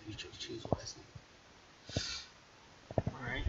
You should choose wisely. Alright.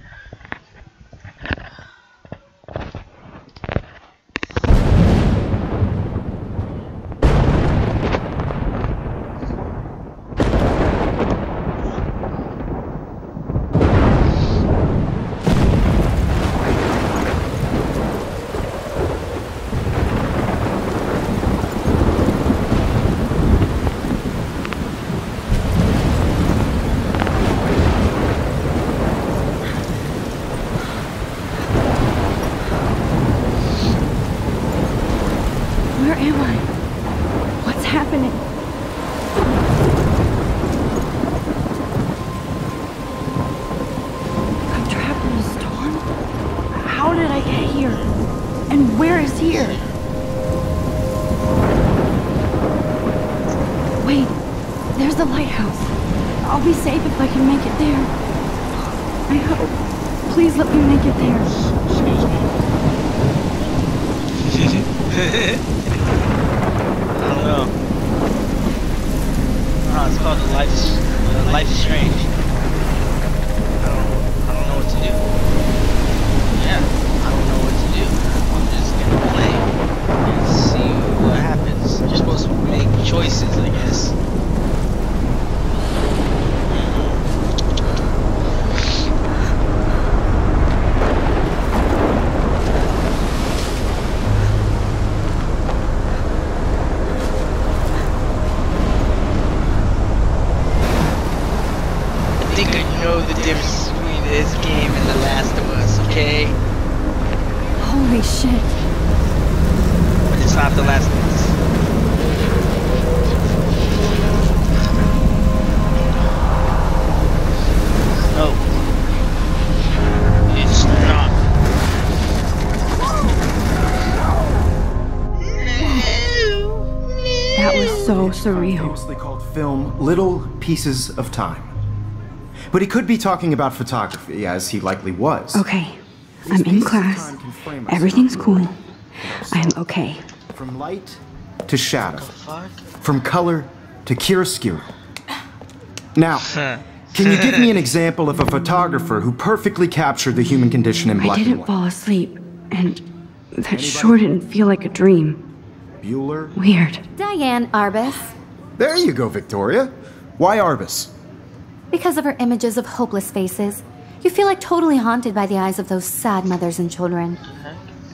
Surreal. Famously called film Little Pieces of Time. But he could be talking about photography, as he likely was. Okay, I'm in class. Everything's cool. I am okay. From light to shadow. From color to chiaroscuro. Now, can you give me an example of a photographer who perfectly captured the human condition in black and white? I didn't fall asleep, and that sure didn't feel like a dream. Bueller? Weird. Diane Arbus. There you go, Victoria. Why Arbus? Because of her images of hopeless faces. You feel like totally haunted by the eyes of those sad mothers and children.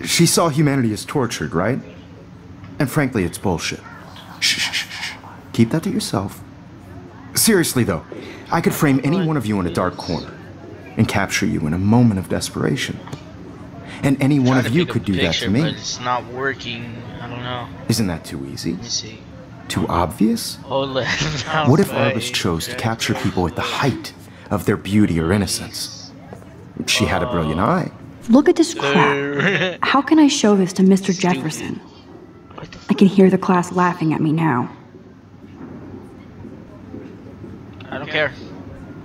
She saw humanity as tortured, right? And frankly, it's bullshit. Shh, shh, shh, shh. Keep that to yourself. Seriously, though, I could frame any one of you in a dark corner and capture you in a moment of desperation. And any one of you could do that to me. But it's not working. I don't know. Isn't that too easy? Let me see. Too obvious? What if Arbus chose to capture people at the height of their beauty or innocence? She had a brilliant eye. Look at this crap. How can I show this to Mr. Jefferson? I can hear the class laughing at me now. I don't care.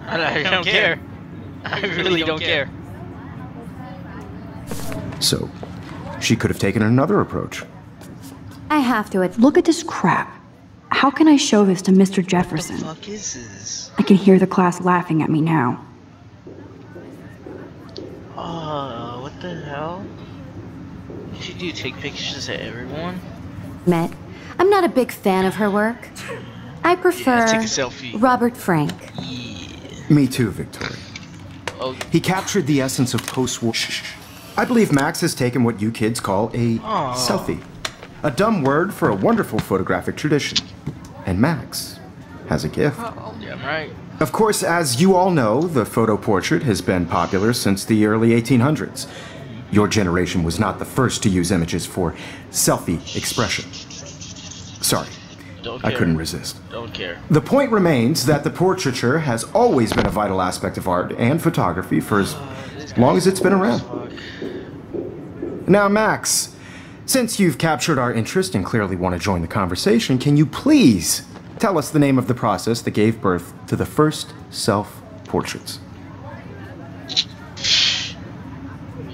I don't care. I really don't care. So, she could have taken another approach. I have to admit. Look at this crap. How can I show this to Mr. Jefferson? What the fuck is this? I can hear the class laughing at me now. What the hell? What should you take pictures of everyone? Met. I'm not a big fan of her work. I prefer take a selfie. Robert Frank. Yeah. Me too, Victoria. Oh. He captured the essence of post-war. I believe Max has taken what you kids call a selfie. A dumb word for a wonderful photographic tradition. And Max has a gift. Yeah, I'm right. Of course, as you all know, the photo portrait has been popular since the early 1800s. Your generation was not the first to use images for selfie expression. Sorry, I couldn't resist. Don't care. The point remains that the portraiture has always been a vital aspect of art and photography for as long as it's been around. Now, Max, since you've captured our interest and clearly want to join the conversation, can you please tell us the name of the process that gave birth to the first self-portraits?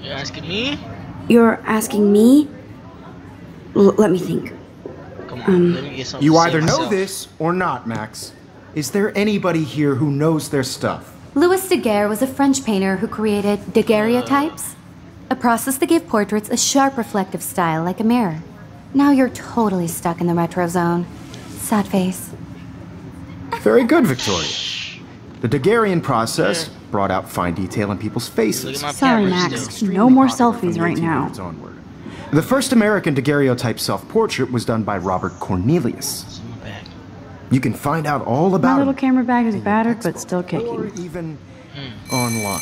You're asking me? You're asking me? Let me think. Come on, let me get something You to either say know myself. this or not, Max. Is there anybody here who knows their stuff? Louis Daguerre was a French painter who created daguerreotypes, a process that gave portraits a sharp reflective style like a mirror. Now you're totally stuck in the retro zone. Sad face. Very good, Victoria. The Daguerrean process brought out fine detail in people's faces. Sorry, Max. No more selfies right now. The first American daguerreotype self-portrait was done by Robert Cornelius. You can find out all about My little him camera bag is battered, but still or kicking. even online.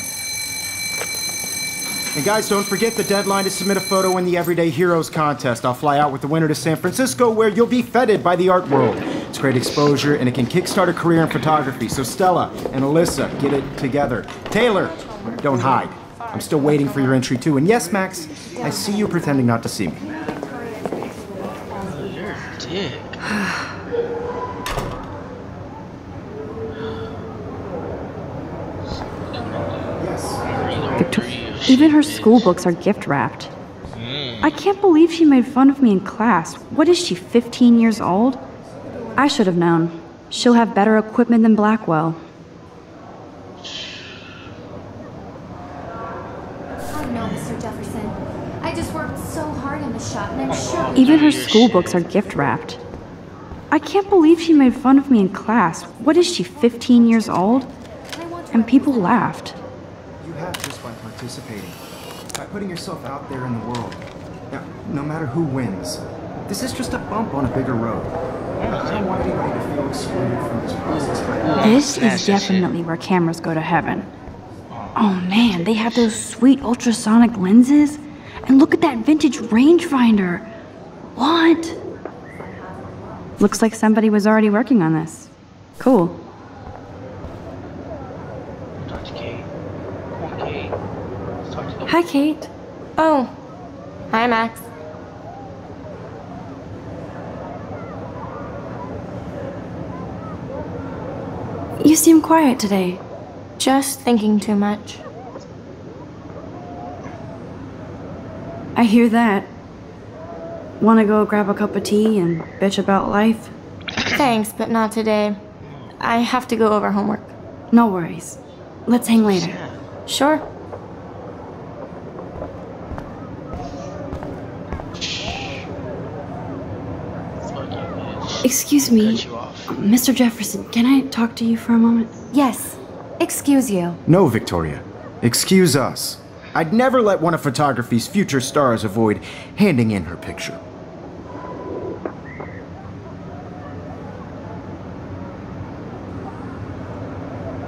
And guys, don't forget the deadline to submit a photo in the Everyday Heroes contest. I'll fly out with the winner to San Francisco, where you'll be feted by the art world. It's great exposure, and it can kickstart a career in photography. So Stella and Alyssa, get it together. Taylor, don't hide. I'm still waiting for your entry too. And yes, Max, I see you pretending not to see me. You're a dick. Even her school books are gift wrapped. I can't believe she made fun of me in class. What is she, 15 years old? I should have known. She'll have better equipment than Blackwell. Oh no, Mr. Jefferson. I just worked so hard in the shop, and I'm sure... Even her school books are gift wrapped. I can't believe she made fun of me in class. What is she, 15 years old? And people laughed. You have just by participating, by putting yourself out there in the world. Now, no matter who wins, this is just a bump on a bigger road. I don't want anybody to feel excluded from this process. This is definitely where cameras go to heaven. Oh man, they have those sweet ultrasonic lenses. And look at that vintage rangefinder. What? Looks like somebody was already working on this. Cool. Talk to Kate. Come on, Kate. Let's talk to Kate. Hi, Kate. Oh. Hi, Max. You seem quiet today. Just thinking too much. I hear that. Wanna go grab a cup of tea and bitch about life? Thanks, but not today. I have to go over homework. No worries. Let's hang later. Sure. Fuck you, bitch. Excuse me, Cut you off. Mr. Jefferson, can I talk to you for a moment? Yes. Excuse you. No, Victoria. Excuse us. I'd never let one of photography's future stars avoid handing in her picture.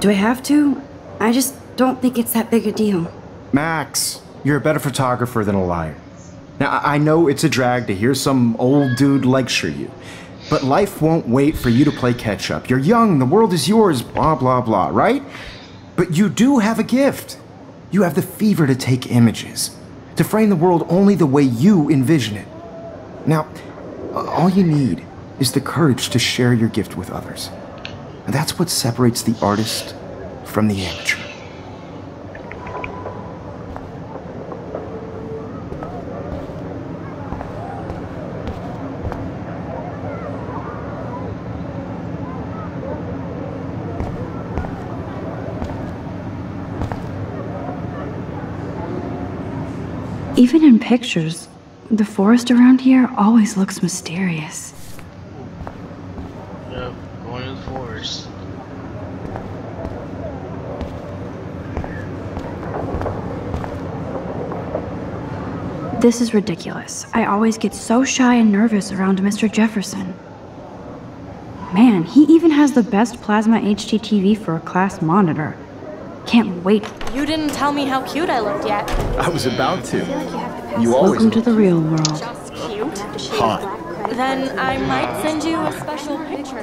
Do I have to? I just don't think it's that big a deal. Max, you're a better photographer than a liar. Now, I know it's a drag to hear some old dude lecture you, but life won't wait for you to play catch-up. You're young, the world is yours, blah, blah, blah, right? But you do have a gift. You have the fever to take images, to frame the world only the way you envision it. Now, all you need is the courage to share your gift with others. And that's what separates the artist from the amateur. Even in pictures, the forest around here always looks mysterious. Yep, going to the forest. This is ridiculous. I always get so shy and nervous around Mr. Jefferson. Man, he even has the best plasma HDTV for a class monitor. Can't wait. You didn't tell me how cute I looked yet. I was about to. You always Welcome to the real world. Just cute. hot. Then I might send you a special picture.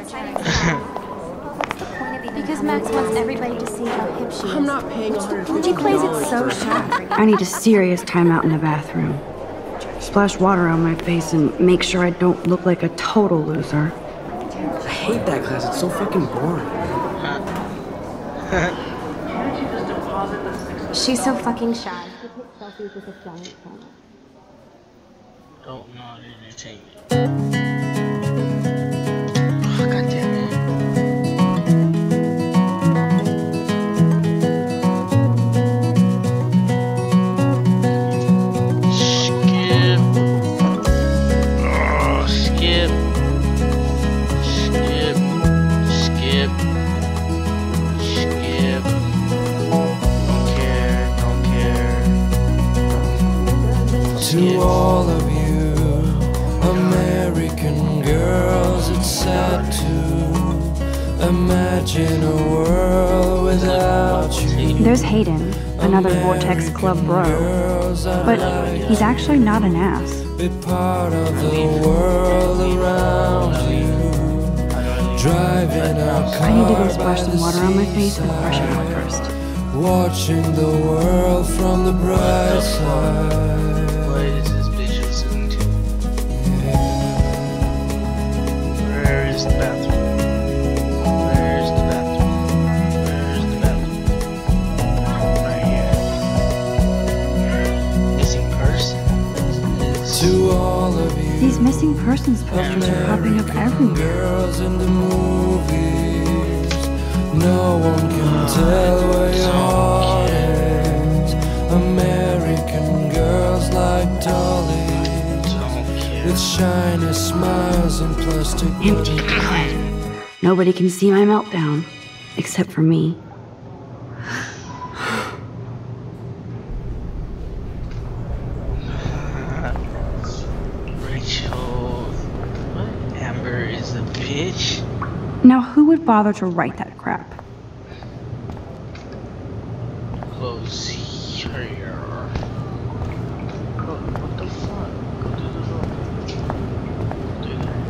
Because Max wants everybody to see how hip she is. I'm not paying $150. She plays it so shy. I need a serious timeout in the bathroom. Splash water on my face and make sure I don't look like a total loser. I hate that class. It's so fucking boring. She's so fucking shy. Selfies with a giant camera. Don't not entertainment. Oh, God damn it. American girls, it's sad to imagine a world without you. There's Hayden, another Vortex Club bro. But he's actually not an ass. Be part of the world around you. Driving our car. I need to go splash some water on my face and freshen up first. Watching the world from the bright side. What is this bitch listening to? Where is the bathroom? Where's the bathroom? Where's the bathroom? Right here. Missing persons. To all of you. These missing persons posters are popping up everywhere. Girls in the movies. No one can tell where your heart is. American girls like dollies, with shiny smiles and plastic Empty. Good. Nobody can see my meltdown, except for me. Rachel. What? Amber is a bitch? Now, who would bother to write that crap? Close here. Oh, what the fuck? Go to the room. Do that.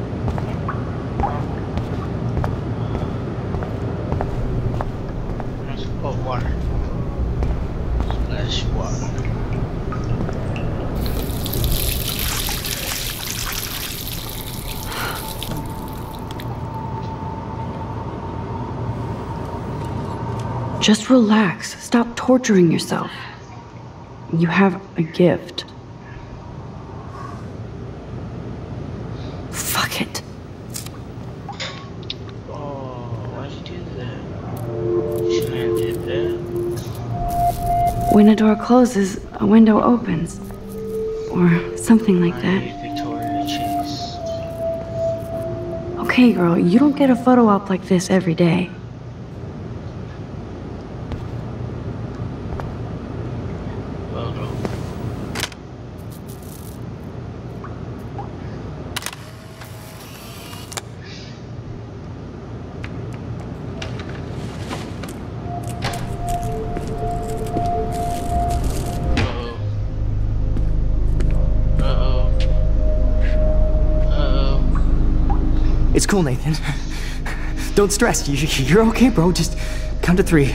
Oh, water. Splash water. Just relax. Stop torturing yourself. You have a gift. Fuck it. Oh, why'd you do that? You shouldn't have did that. When a door closes, a window opens. Or something like that. Victoria Chase. Okay, girl, you don't get a photo op like this every day. It's cool, Nathan. Don't stress. You're okay, bro. Just count to 3.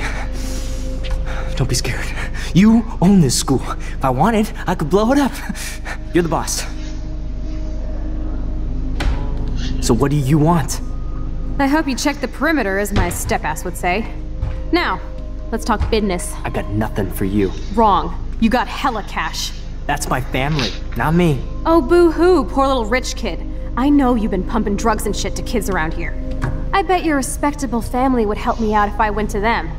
Don't be scared. You own this school. If I wanted, I could blow it up. You're the boss. So what do you want? I hope you checked the perimeter, as my step-ass would say. Now, let's talk business. I got nothing for you. Wrong. You got hella cash. That's my family, not me. Oh, boo-hoo, poor little rich kid. I know you've been pumping drugs and shit to kids around here. I bet your respectable family would help me out if I went to them.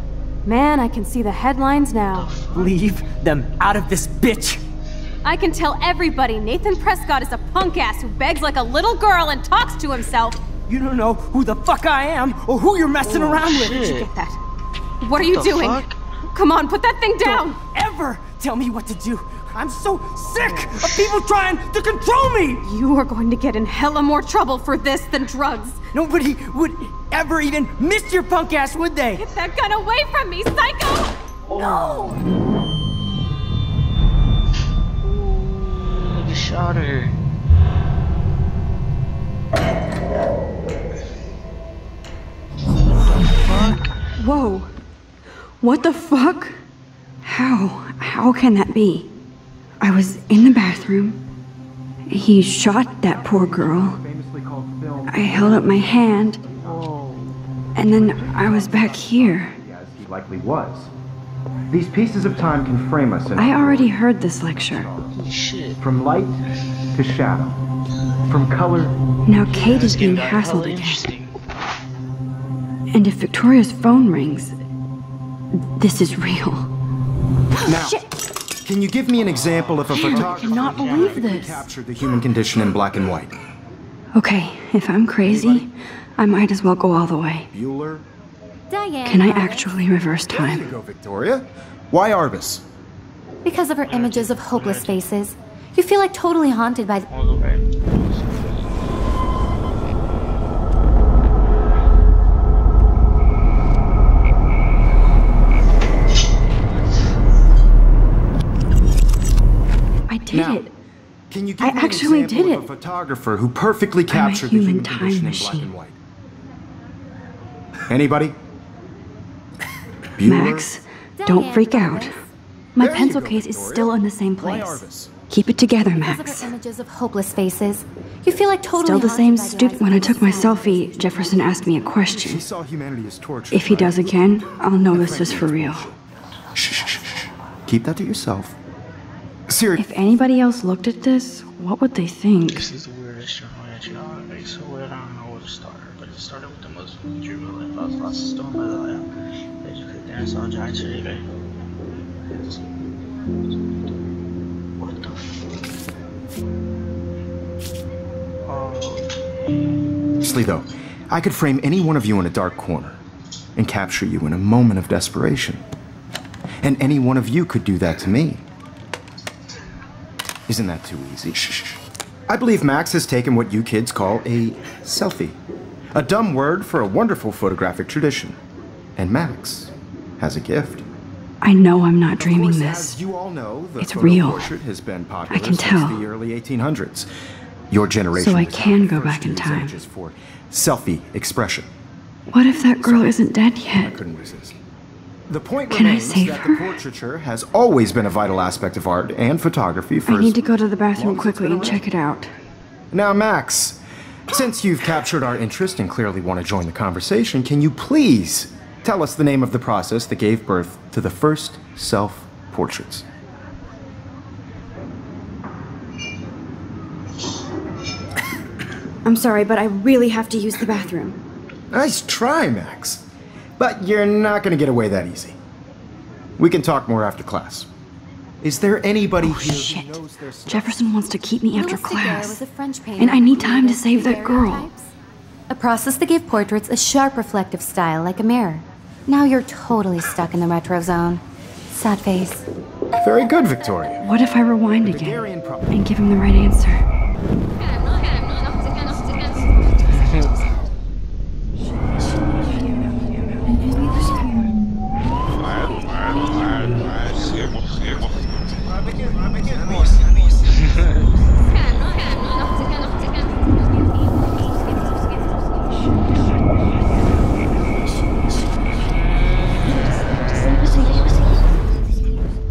Man, I can see the headlines now. Leave them out of this bitch! I can tell everybody Nathan Prescott is a punk ass who begs like a little girl and talks to himself. You don't know who the fuck I am or who you're messing around with. Did you get that? What are you doing? Fuck? Come on, put that thing down! Don't ever tell me what to do. I'm so sick of people trying to control me! You are going to get in hella more trouble for this than drugs. Nobody would ever even miss your punk ass, would they? Get that gun away from me, psycho! No! You shot her. What the fuck? Whoa. What the fuck? How can that be? I was in the bathroom. He shot that poor girl. I held up my hand. And then I was back here. As he likely was. These pieces of time can frame us in I already heard this lecture. Shit. from light to shadow, from color. Now Kate is This being game got hella hassled again. interesting. And if Victoria's phone rings, this is real. Now, can you give me an example if a I photographer cannot believe this. captured the human condition in black and white? Okay, if I'm crazy, I might as well go all the way. Bueller? Diane. Can I actually reverse time? Go, Victoria. Why Arbus? Because of her images of hopeless faces, you feel like totally haunted by. All the right. you give I me an actually example did of it. a photographer who perfectly captured the human human time condition in black machine. and white? Anybody? Bueller? Max, don't freak out. My There you pencil go, case is Victoria. still in the same Why place. Arvis? Keep it together, Because of Max. her images of hopeless faces, you feel like totally Still the haunted same by the stupid. eyes When of I took my sad selfie, Jefferson asked me a She question. saw humanity as torture. If he right? does again, I'll know this is for real. Shh, shh, shh, shh. Keep that to yourself. Seriously. If anybody else looked at this, what would they think? This is the weirdest journal entry on it. It's so weird, I don't know where to start. But it started with the most dreamable life. I was lost in stone by the light. They just clicked there and saw a giant city, right? What the Honestly, though, I could frame any one of you in a dark corner and capture you in a moment of desperation. And any one of you could do that to me. Isn't that too easy? Shh. I believe Max has taken what you kids call a selfie. A dumb word for a wonderful photographic tradition. And Max has a gift. I know I'm not Of dreaming course, this. as you all know, the It's photo real. portrait has been popular I can since tell. the early 1800s. Your generation So I was can not the go first back in to use time. images for selfie expression. What if that girl isn't dead I yet? couldn't resist. The point Can I remains save that her? the portraiture has always been a vital aspect of art and photography for I need to as go to the bathroom long as it's quickly been and around. check it out. Now, Max, since you've captured our interest and clearly want to join the conversation, can you please tell us the name of the process that gave birth to the first self-portraits? I'm sorry, but I really have to use the bathroom. Nice try, Max. But you're not going to get away that easy. We can talk more after class. Is there anybody Oh, here shit. who knows their stuff? Jefferson wants to keep me after Louis Daguerre class. was a French painter And I need who time to created save that girl. daguerreotypes, a process that gave portraits a sharp reflective style like a mirror. Now you're totally stuck in the retro zone. Sad face. Very good, Victoria. What if I rewind again Daguerrean pro- and give him the right answer?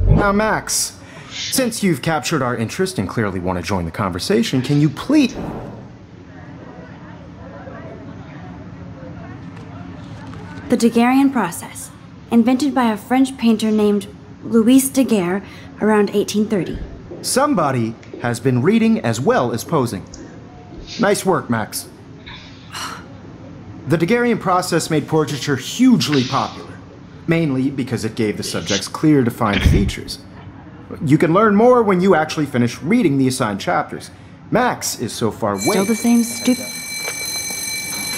Now, Max, since you've captured our interest and clearly want to join the conversation, can you please... The Daguerrean process, invented by a French painter named Louis Daguerre around 1830. Somebody has been reading as well as posing. Nice work, Max. The Daguerrean process made portraiture hugely popular, mainly because it gave the subjects clear, defined features. You can learn more when you actually finish reading the assigned chapters. Max is so far way... Still the same stupid.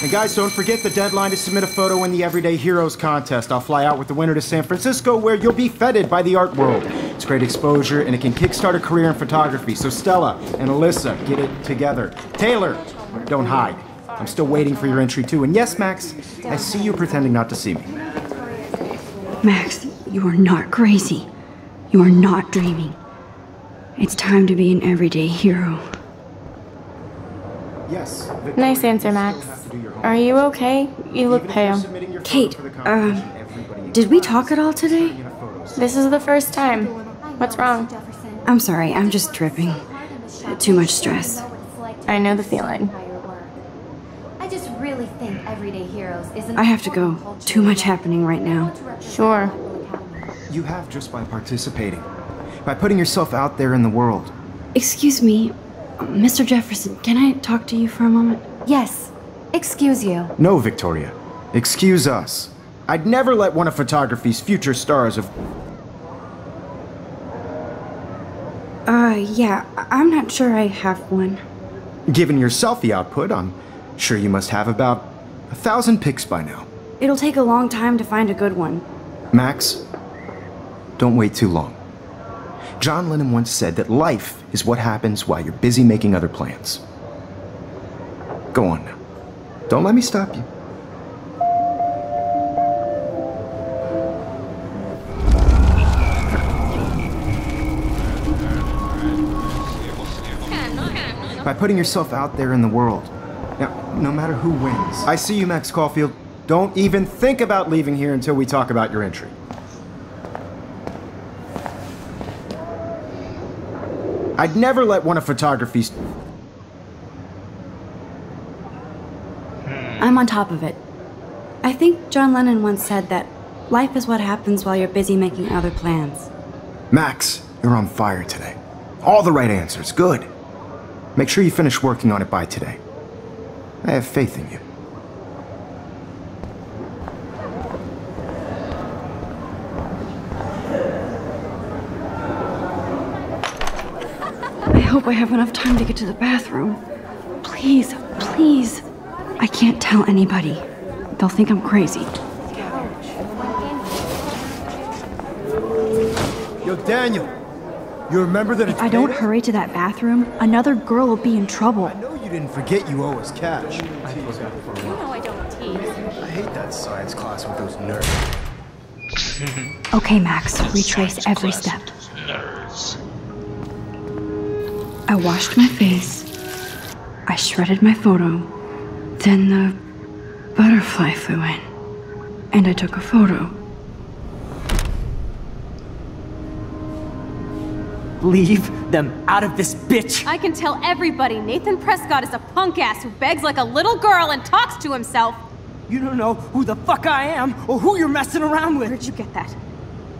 And guys, don't forget the deadline to submit a photo in the Everyday Heroes contest. I'll fly out with the winner to San Francisco, where you'll be feted by the art world. It's great exposure, and it can kickstart a career in photography. So Stella and Alyssa, get it together. Taylor, don't hide. I'm still waiting for your entry too. And yes, Max, I see you pretending not to see me. Max, you are not crazy. You are not dreaming. It's time to be an everyday hero. Yes. Victoria, Nice answer, you Max. still have to do your homework. Are you okay? You look Even if you're pale. submitting your photo Kate, for the competition, everybody did we talk at all today? in a photo set. This is the first time. What's wrong? I'm sorry, I'm just tripping. Too much stress. I know the feeling. I just really think Everyday Heroes isn't. I have to go. Too much happening right now. Sure. You have just by participating, by putting yourself out there in the world. Excuse me, Mr. Jefferson, can I talk to you for a moment? Yes. Excuse you. No, Victoria. Excuse us. I'd never let one of photography's future stars of... Yeah, I'm not sure I have one. Given your selfie output, I'm sure you must have about 1,000 pics by now. It'll take a long time to find a good one. Max, don't wait too long. John Lennon once said that life is what happens while you're busy making other plans. Go on now. Don't let me stop you. by putting yourself out there in the world. Now, no matter who wins. I see you, Max Caulfield. Don't even think about leaving here until we talk about your entry. I'd never let one of photography's... I'm on top of it. I think John Lennon once said that life is what happens while you're busy making other plans. Max, you're on fire today. All the right answers. Good. Make sure you finish working on it by today. I have faith in you. I hope I have enough time to get to the bathroom. Please, please. I can't tell anybody. They'll think I'm crazy. Yo, Daniel. You remember that If I don't hurry to that bathroom, another girl will be in trouble. I know you didn't forget you owe us cash. I don't tease. I hate that science class with those nerds. Okay, Max, retrace every step. Nerds. I washed my face. I shredded my photo. Then the butterfly flew in. And I took a photo. Leave them out of this, bitch! I can tell everybody Nathan Prescott is a punk ass who begs like a little girl and talks to himself. You don't know who the fuck I am or who you're messing around with. Where'd you get that?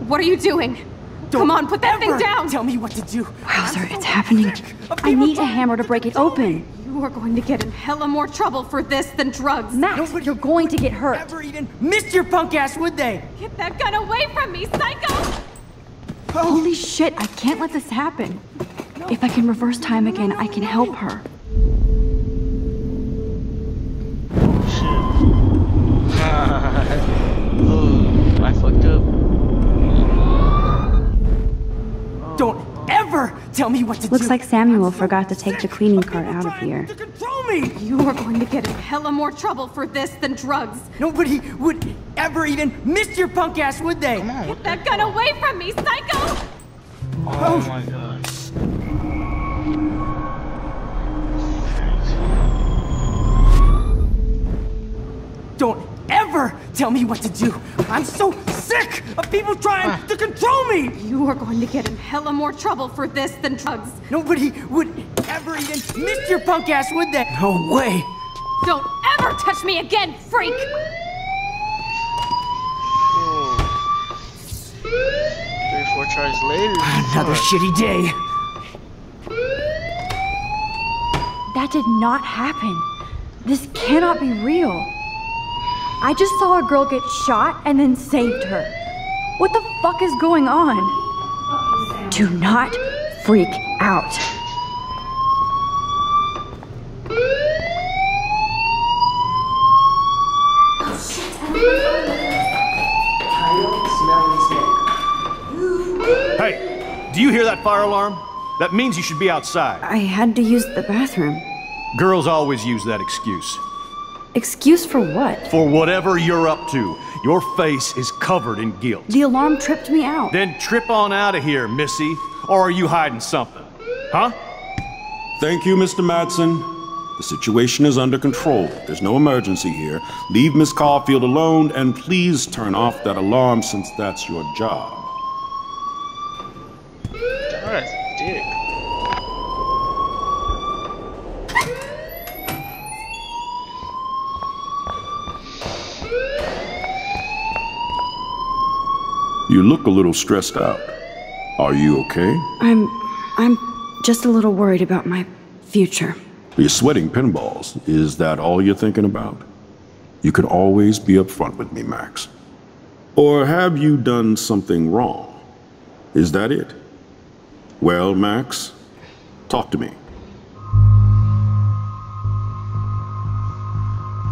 What are you doing? Come on, put that thing down! Tell me what to do. Wowzer, it's happening. I need a hammer to break it open. You are going to get in hella more trouble for this than drugs. Max, you're going to get hurt. Never even missed your punk ass, would they? Get that gun away from me, psycho! Holy shit, I can't let this happen. If I can reverse time again, I can help her. Oh, I fucked up. Don't ever tell me what to do. Looks like Samuel forgot to take the cleaning cart out of here. To control me. You are going to get in hella more trouble for this than drugs. Nobody would ever even miss your punk ass, would they? Come on, what Get that gun away from me, psycho! Oh my god. Don't ever tell me what to do. I'm so sick of people trying to control me. You are going to get in hella more trouble for this than drugs. Nobody would ever even miss your punk ass, would they? No way. Don't ever touch me again, freak! 3-4 tries later. Another shitty day. That did not happen. This cannot be real. I just saw a girl get shot and then saved her. What the fuck is going on? Do not freak out. Hey, do you hear that fire alarm? That means you should be outside. I had to use the bathroom. Girls always use that excuse. Excuse for what? For whatever you're up to, your face is covered in guilt. The alarm tripped me out. Then trip on out of here, Missy. Or are you hiding something? Huh? Thank you, Mr. Madsen. The situation is under control. There's no emergency here. Leave Miss Caulfield alone, and please turn off that alarm since that's your job. Alright, dick. You look a little stressed out. Are you okay? I'm just a little worried about my future. You're sweating pinballs. Is that all you're thinking about? You can always be upfront with me, Max. Or have you done something wrong? Is that it? Well, Max, talk to me.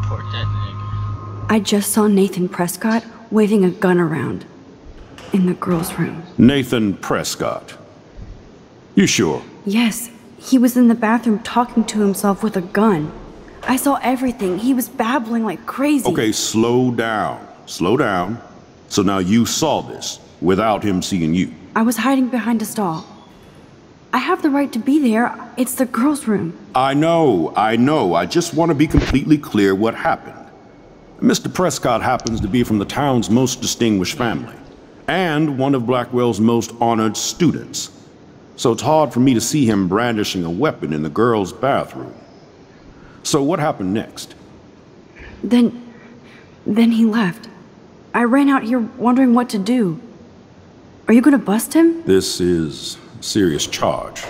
Poor dead nigga. I just saw Nathan Prescott waving a gun around in the girls' room. Nathan Prescott. You sure? Yes, he was in the bathroom talking to himself with a gun. I saw everything. He was babbling like crazy. Okay, slow down. Slow down. So now you saw this without him seeing you. I was hiding behind a stall. I have the right to be there. It's the girls' room. I know. I just want to be completely clear what happened. Mr. Prescott happens to be from the town's most distinguished family, and one of Blackwell's most honored students. So it's hard for me to see him brandishing a weapon in the girls' bathroom. So what happened next? Then he left. I ran out here wondering what to do. Are you gonna bust him? This is a serious charge.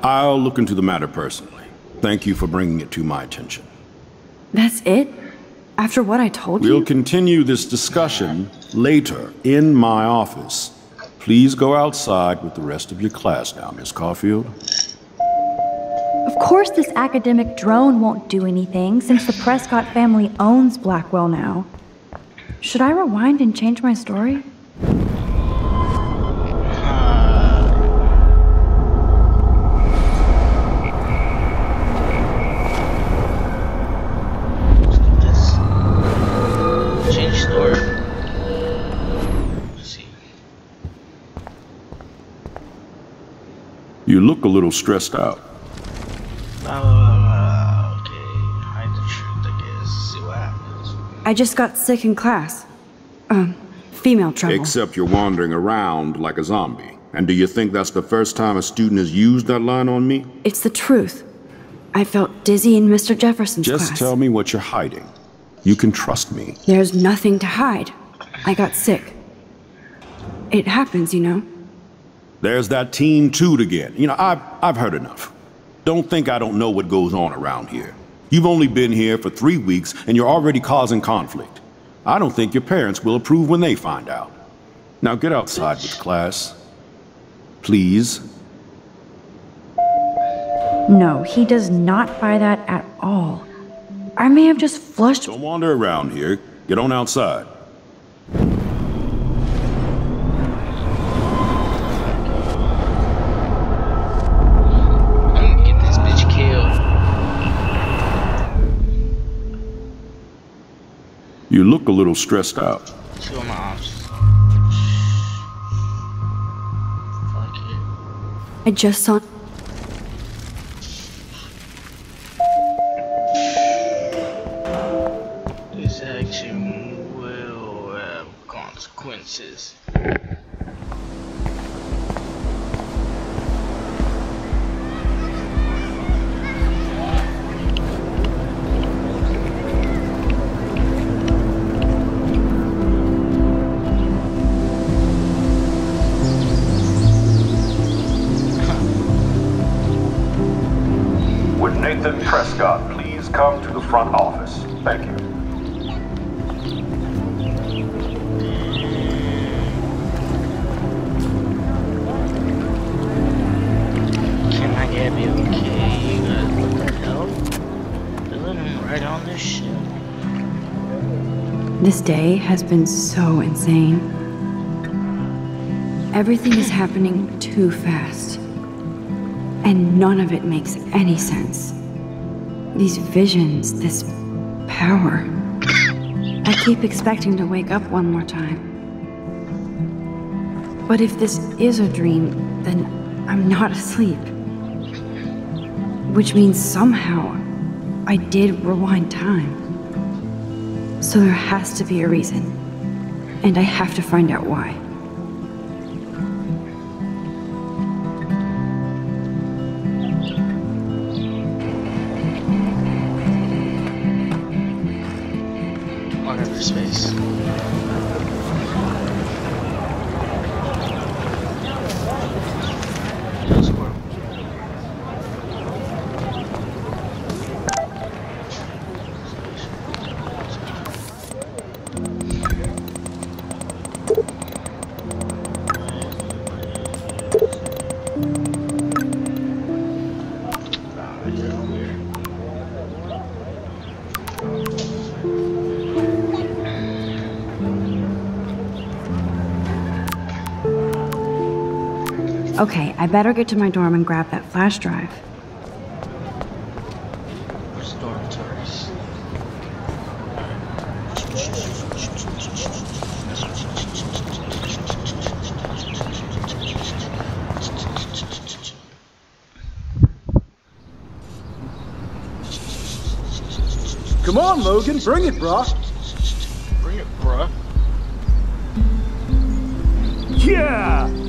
I'll look into the matter personally. Thank you for bringing it to my attention. That's it? After what I told you? We'll continue this discussion later in my office. Please go outside with the rest of your class now, Miss Caulfield. Of course this academic drone won't do anything since the Prescott family owns Blackwell now. Should I rewind and change my story? You look a little stressed out. Okay, hide the truth, I guess. See what happens. I just got sick in class. Female trouble. Except you're wandering around like a zombie. And do you think that's the first time a student has used that line on me? It's the truth. I felt dizzy in Mr. Jefferson's class. Just tell me what you're hiding. You can trust me. There's nothing to hide. I got sick. It happens, you know. There's that teen toot again. You know, I've heard enough. Don't think I don't know what goes on around here. You've only been here for 3 weeks and you're already causing conflict. I don't think your parents will approve when they find out. Now get outside with class. Please. No, he does not buy that at all. I may have just flushed. Don't wander around here. Get on outside. You look a little stressed out. See what my options are. Fuck it. I just saw. This action will have consequences. Nathan Prescott, please come to the front office. Thank you. Can I get me okay? You guys, what the hell? They're letting him right on this shit. This day has been so insane. Everything is happening too fast. And none of it makes any sense. These visions, this power. I keep expecting to wake up one more time. But if this is a dream, then I'm not asleep. Which means somehow I did rewind time. So there has to be a reason. And I have to find out why. Space. Okay, I better get to my dorm and grab that flash drive. Dormitories. Come on, Logan, bring it, brah. Bring it, bruh. Yeah!